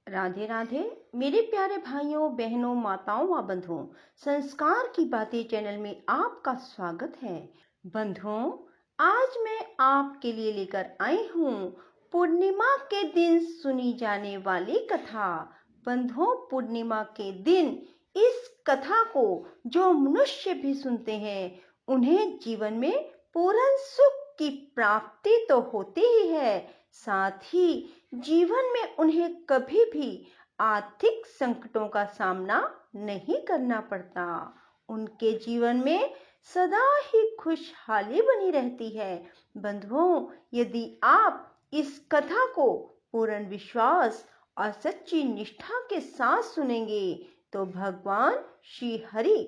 राधे राधे मेरे प्यारे भाइयों बहनों माताओं व बंधुओं। संस्कार की बातें चैनल में आपका स्वागत है। बंधुओं, आज मैं आपके लिए लेकर आई हूँ पूर्णिमा के दिन सुनी जाने वाली कथा। बंधुओं, पूर्णिमा के दिन इस कथा को जो मनुष्य भी सुनते हैं उन्हें जीवन में पूर्ण सुख की प्राप्ति तो होती ही है, साथ ही जीवन में उन्हें कभी भी आर्थिक संकटों का सामना नहीं करना पड़ता। उनके जीवन में सदा ही खुशहाली बनी रहती है। बंधुओं, यदि आप इस कथा को पूर्ण विश्वास और सच्ची निष्ठा के साथ सुनेंगे तो भगवान श्री हरि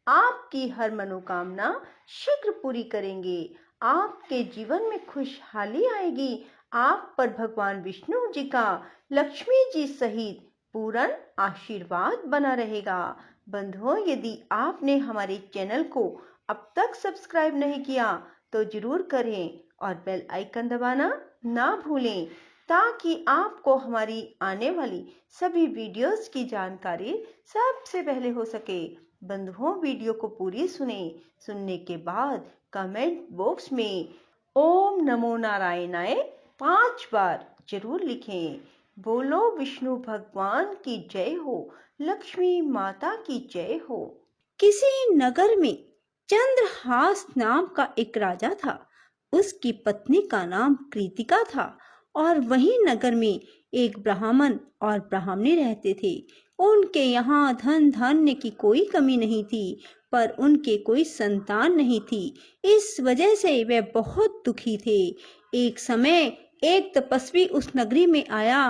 आपकी हर मनोकामना शीघ्र पूरी करेंगे। आपके जीवन में खुशहाली आएगी। आप पर भगवान विष्णु जी का लक्ष्मी जी सहित पूर्ण आशीर्वाद बना रहेगा। बंधुओं, यदि आपने हमारे चैनल को अब तक सब्सक्राइब नहीं किया तो जरूर करें और बेल आइकन दबाना ना भूलें ताकि आपको हमारी आने वाली सभी वीडियोस की जानकारी सबसे पहले हो सके। बंधुओं, वीडियो को पूरी सुनने के बाद कमेंट बॉक्स में ओम नमो नारायणाय 5 बार जरूर लिखें। बोलो विष्णु भगवान की जय हो, लक्ष्मी माता की जय हो। किसी नगर में चंद्रहास नाम का एक राजा था। उसकी पत्नी का नाम कृतिका था और वही नगर में एक ब्राह्मण और ब्राह्मणी रहते थे। उनके यहाँ धन धान्य की कोई कमी नहीं थी, पर उनके कोई संतान नहीं थी। इस वजह से वे बहुत दुखी थे। एक समय एक तपस्वी उस नगरी में आया।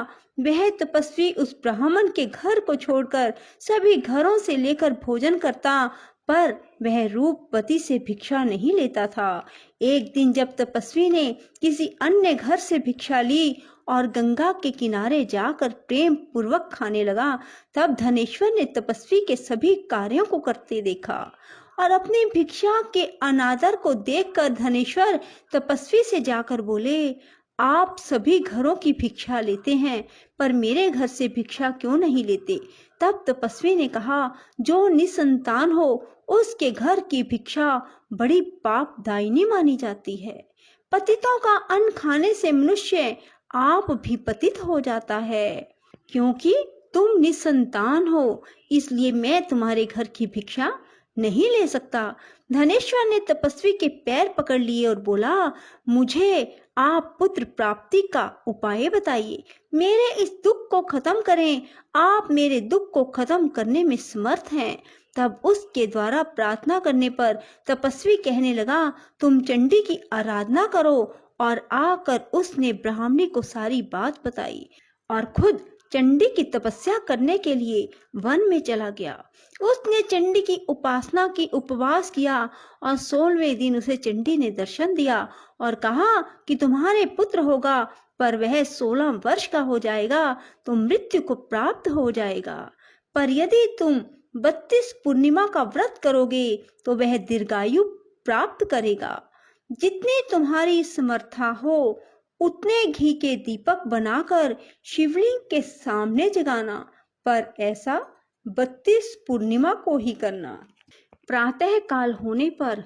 वह तपस्वी उस ब्राह्मण के घर को छोड़कर सभी घरों से लेकर भोजन करता, पर वह रूपवती से भिक्षा नहीं लेता था। एक दिन जब तपस्वी ने किसी अन्य घर से भिक्षा ली और गंगा के किनारे जाकर प्रेम पूर्वक खाने लगा, तब धनेश्वर ने तपस्वी के सभी कार्यों को करते देखा और अपनी भिक्षा के अनादर को देखकर धनेश्वर तपस्वी से जाकर बोले, आप सभी घरों की भिक्षा लेते हैं, पर मेरे घर से भिक्षा क्यों नहीं लेते? तब तपस्वी ने कहा, जो निसंतान हो उसके घर की भिक्षा बड़ी पापदायिनी मानी जाती है। पतितों का अन्न खाने से मनुष्य आप भी पतित हो जाता है। क्योंकि तुम निसंतान हो, इसलिए मैं तुम्हारे घर की भिक्षा नहीं ले सकता। धनेश्वर ने तपस्वी के पैर पकड़ लिए और बोला, मुझे आप पुत्र प्राप्ति का उपाय बताइए। मेरे इस दुख को खत्म करें। आप मेरे दुख को खत्म करने में समर्थ हैं। तब उसके द्वारा प्रार्थना करने पर तपस्वी कहने लगा, तुम चंडी की आराधना करो। और आकर उसने ब्राह्मणी को सारी बात बताई और खुद चंडी की तपस्या करने के लिए वन में चला गया। उसने चंडी की उपासना की, उपवास किया और 16वें दिन उसे चंडी ने दर्शन दिया और कहा कि तुम्हारे पुत्र होगा, पर वह 16 वर्ष का हो जाएगा तो मृत्यु को प्राप्त हो जाएगा। पर यदि तुम 32 पूर्णिमा का व्रत करोगे तो वह दीर्घायु प्राप्त करेगा। जितनी तुम्हारी समर्था हो उतने घी के दीपक बनाकर शिवलिंग के सामने जगाना, पर ऐसा 32 पूर्णिमा को ही करना। प्रातः काल होने पर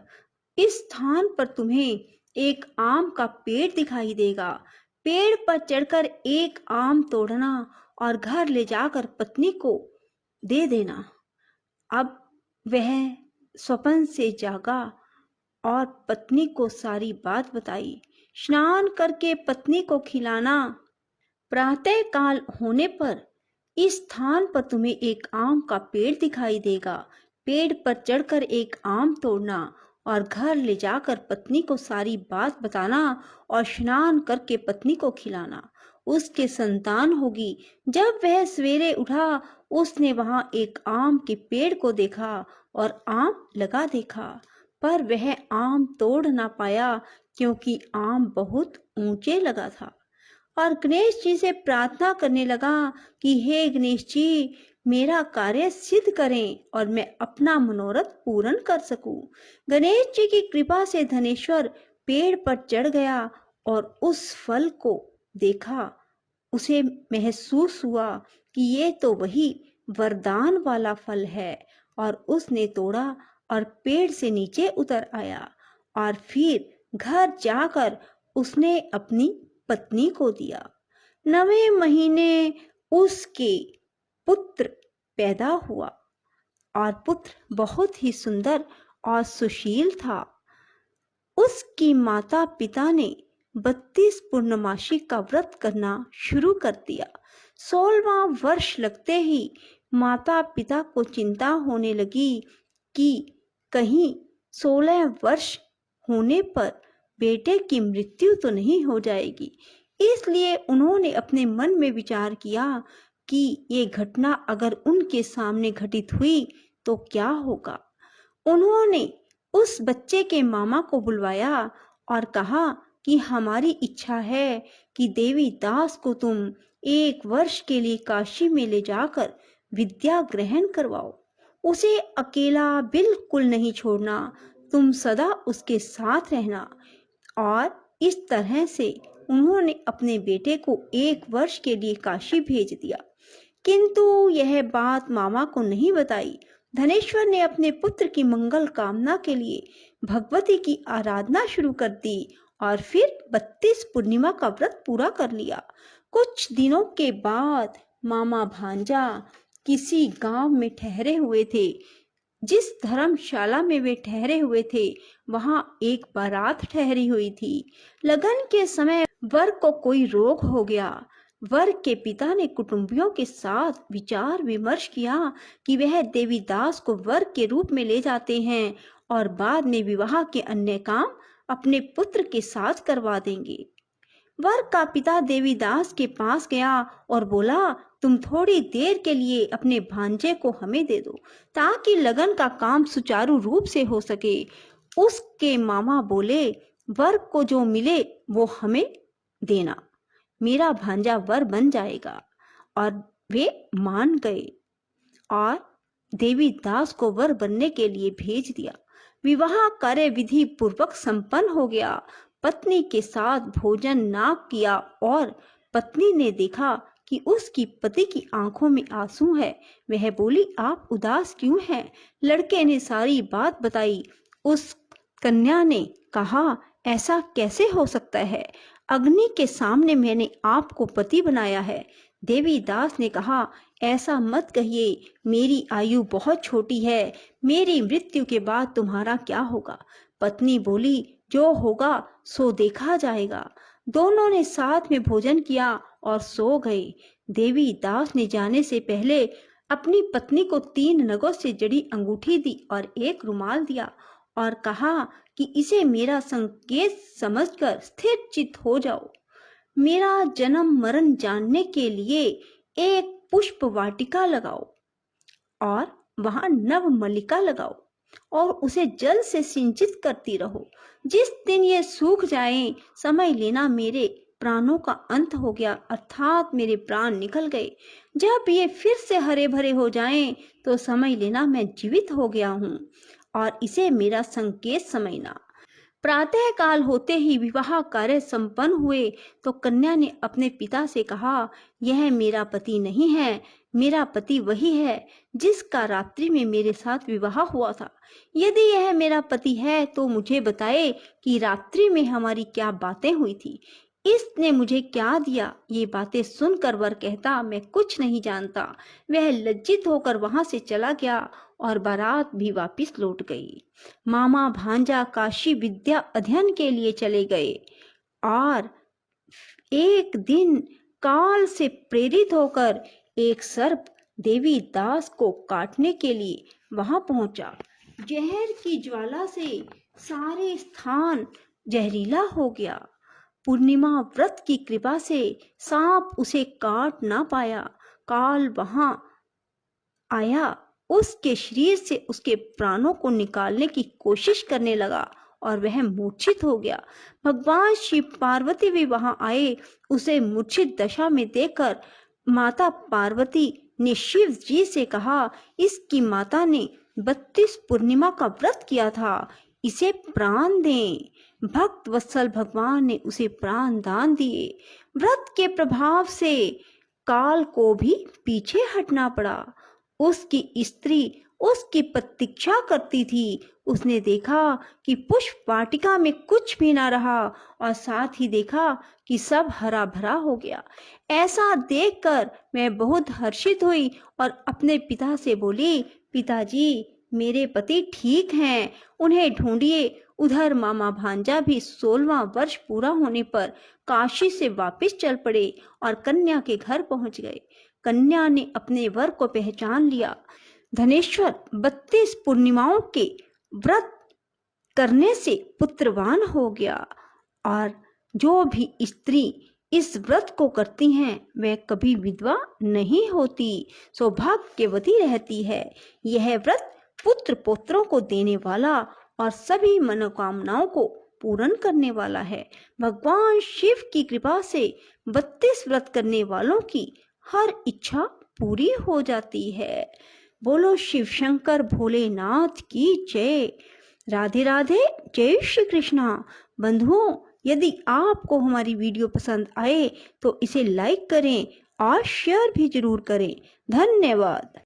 इस स्थान पर तुम्हें एक आम का पेड़ दिखाई देगा। पेड़ पर चढ़कर एक आम तोड़ना और घर ले जाकर पत्नी को दे देना। अब वह स्वप्न से जागा और पत्नी को सारी बात बताई। स्नान करके पत्नी को खिलाना। प्रातः काल होने पर इस स्थान पर तुम्हें एक आम का पेड़ दिखाई देगा। पेड़ पर चढ़कर एक आम तोड़ना और घर ले जाकर पत्नी को सारी बात बताना और स्नान करके पत्नी को खिलाना। उसके संतान होगी। जब वह सवेरे उठा, उसने वहां एक आम के पेड़ को देखा और आम लगा देखा, पर वह आम तोड़ ना पाया क्योंकि आम बहुत ऊंचे लगा था और गणेश जी से प्रार्थना करने लगा कि हे गणेश जी, मेरा कार्य सिद्ध करें और मैं अपना मनोरथ पूर्ण कर सकूं। गणेश जी की कृपा से धनेश्वर पेड़ पर चढ़ गया और उस फल को देखा उसे महसूस हुआ कि ये तो वही वरदान वाला फल है, और उसने तोड़ा और पेड़ से नीचे उतर आया, और फिर घर जाकर उसने अपनी पत्नी को दिया। 9वें महीने उसके पुत्र पैदा हुआ, और पुत्र बहुत ही सुंदर और सुशील था। उसकी माता पिता ने 32 पूर्णमासी का व्रत करना शुरू कर दिया। 16वां वर्ष लगते ही माता पिता को चिंता होने लगी कि कहीं 16 वर्ष होने पर बेटे की मृत्यु तो नहीं हो जाएगी। इसलिए उन्होंने अपने मन में विचार किया कि ये घटना अगर उनके सामने घटित हुई तो क्या होगा। उन्होंने उस बच्चे के मामा को बुलवाया और कहा कि हमारी इच्छा है कि देवी दास को तुम 1 वर्ष के लिए काशी में ले जाकर विद्या ग्रहण करवाओ। उसे अकेला बिल्कुल नहीं छोड़ना, तुम सदा उसके साथ रहना। और इस तरह से उन्होंने अपने बेटे को 1 वर्ष के लिए काशी भेज दिया। किंतु यह बात मामा को नहीं बताई। धनेश्वर ने अपने पुत्र की मंगल कामना के लिए भगवती की आराधना शुरू कर दी और फिर 32 पूर्णिमा का व्रत पूरा कर लिया। कुछ दिनों के बाद मामा भांजा किसी गांव में ठहरे हुए थे। जिस धर्मशाला में वे ठहरे हुए थे वहां एक बारात ठहरी हुई थी। लगन के समय वर को कोई रोग हो गया। वर के पिता ने कुटुंबियों के साथ विचार विमर्श किया कि वह देवीदास को वर के रूप में ले जाते हैं और बाद में विवाह के अन्य काम अपने पुत्र के साथ करवा देंगे। वर का पिता देवीदास के पास गया और बोला, तुम थोड़ी देर के लिए अपने भांजे को हमें दे दो ताकि लगन का काम सुचारू रूप से हो सके। उसके मामा बोले, वर को जो मिले वो हमें देना, मेरा भांजा वर बन जाएगा। और वे मान गए और देवीदास को वर बनने के लिए भेज दिया। विवाह कार्य विधि पूर्वक संपन्न हो गया। पत्नी के साथ भोजन ना किया और पत्नी ने देखा कि उसकी पति की आंखों में आंसू है। वह बोली, आप उदास क्यों हैं? लड़के ने सारी बात बताई। उस कन्या ने कहा, ऐसा कैसे हो सकता है? अग्नि के सामने मैंने आपको पति बनाया है। देवीदास ने कहा, ऐसा मत कहिए, मेरी आयु बहुत छोटी है, मेरी मृत्यु के बाद तुम्हारा क्या होगा? पत्नी बोली, जो होगा सो देखा जाएगा। दोनों ने साथ में भोजन किया और सो गए। देवीदास ने जाने से पहले अपनी पत्नी को 3 नगों से जड़ी अंगूठी दी और एक रुमाल दिया और कहा कि इसे मेरा संकेत समझकर स्थिर चित्त हो जाओ। मेरा जन्म मरण जानने के लिए एक पुष्प वाटिका लगाओ और वहां नव मल्लिका लगाओ और उसे जल से सिंचित करती रहो। जिस दिन ये सूख जाए समझ लेना मेरे प्राणों का अंत हो गया, अर्थात मेरे प्राण निकल गए। जब ये फिर से हरे भरे हो जाएं तो समझ लेना मैं जीवित हो गया हूँ और इसे मेरा संकेत समझना। प्रातः काल होते ही विवाह कार्य संपन्न हुए तो कन्या ने अपने पिता से कहा, यह मेरा पति नहीं है, मेरा पति वही है जिसका रात्रि में मेरे साथ विवाह हुआ था। यदि यह मेरा पति है तो मुझे बताए कि रात्रि में हमारी क्या बातें हुई थी, इसने मुझे क्या दिया। ये बातें सुनकर वर कहता, मैं कुछ नहीं जानता। वह लज्जित होकर वहां से चला गया और बारात भी वापस लौट गई। मामा भांजा काशी विद्या अध्ययन के लिए चले गए और एक दिन काल से प्रेरित होकर एक सर्प देवीदास को काटने के लिए वहां पहुंचा। जहर की ज्वाला से सारे स्थान जहरीला हो गया। पूर्णिमा व्रत की कृपा से सांप उसे काट ना पाया। काल वहां आया, उसके शरीर से उसके प्राणों को निकालने की कोशिश करने लगा और वह मूर्छित हो गया। भगवान शिव पार्वती भी वहां आए। उसे मूर्छित दशा में देखकर माता पार्वती ने शिव जी से कहा, इसकी माता ने 32 पूर्णिमा का व्रत किया था, इसे प्राण दें। भक्त वत्सल भगवान ने उसे प्राण दान दिए। व्रत के प्रभाव से काल को भी पीछे हटना पड़ा। उसकी स्त्री उसकी प्रतीक्षा करती थी। उसने देखा कि पुष्प वाटिका में कुछ भी ना रहा और साथ ही देखा कि सब हरा भरा हो गया। ऐसा देखकर मैं बहुत हर्षित हुई और अपने पिता से बोली, पिताजी, मेरे पति ठीक हैं, उन्हें ढूंढिए। उधर मामा भांजा भी 16वां वर्ष पूरा होने पर काशी से वापस चल पड़े और कन्या के घर पहुंच गए। कन्या ने अपने वर को पहचान लिया। धनेश्वर 32 पूर्णिमाओं के व्रत करने से पुत्रवान हो गया और जो भी स्त्री इस व्रत को करती हैं वह कभी विधवा नहीं होती, सौभाग्यवती रहती है। यह व्रत पुत्र पौत्रों को देने वाला और सभी मनोकामनाओं को पूर्ण करने वाला है। भगवान शिव की कृपा से 32 व्रत करने वालों की हर इच्छा पूरी हो जाती है। बोलो शिव शंकर भोलेनाथ की जय। राधे राधे, जय श्री कृष्णा। बंधुओं, यदि आपको हमारी वीडियो पसंद आए तो इसे लाइक करें और शेयर भी जरूर करें। धन्यवाद।